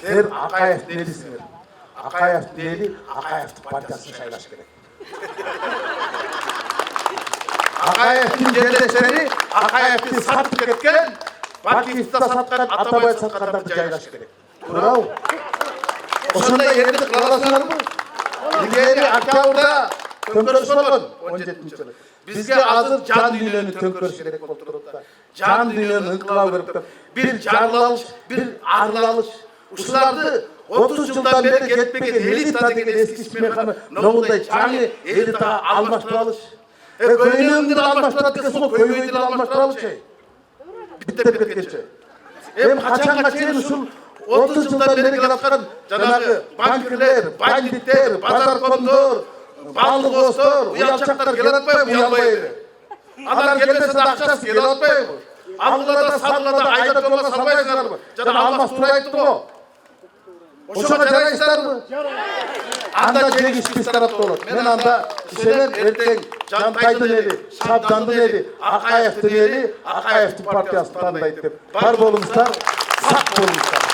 Силер Акаев не дейсіңдер? Акаевтың ели Акаевтың партиясын шайлаш керек. Акаевтың жерлестері Акаевтың сатып кеткен, Батиста сатқан, Атабай сатқандарды жайлаш керек. Турау. Осындай елді қылаласыңдар ма? Егері октябрда төңкеріс болған 17-ші жылы. Бізге азыр жан дүниені төңкеріс керек болып тұрды. Жан дүниені ыңқылау керек. Bir жарылалыш, bir арылалыш. Ушыларды 30 жылдан бері кетпеген элита деген ескі ишмеханы ноғылдай жаңы элита алмаштыралыш. Көйнеңді алмаштырады десе сол көйнеңді алмаштыралыш. Биттеп кеткенше. Қачанға сен ушул 30 жылдан бері келатқан жаңағы банкирлер, бандиттер, базаркомдор, балық остор, уялчақтар келатпай, уялбайды. Адар келмесе ақшасы келатпай. Алғылада, сарғылада, айдап жолға салмайсыңдар ма? Жаңа Алмас тура айтты ғой. Ошоға жарайсыздар ма? Анда жегіспес тарапты болады. Мен анда кішелер ертең Жантайдың ели, Шабдандың ели, Акаевтың ели, Акаевтың партиясын таңдайды деп. Бар болыңыздар, сақ болыңыздар.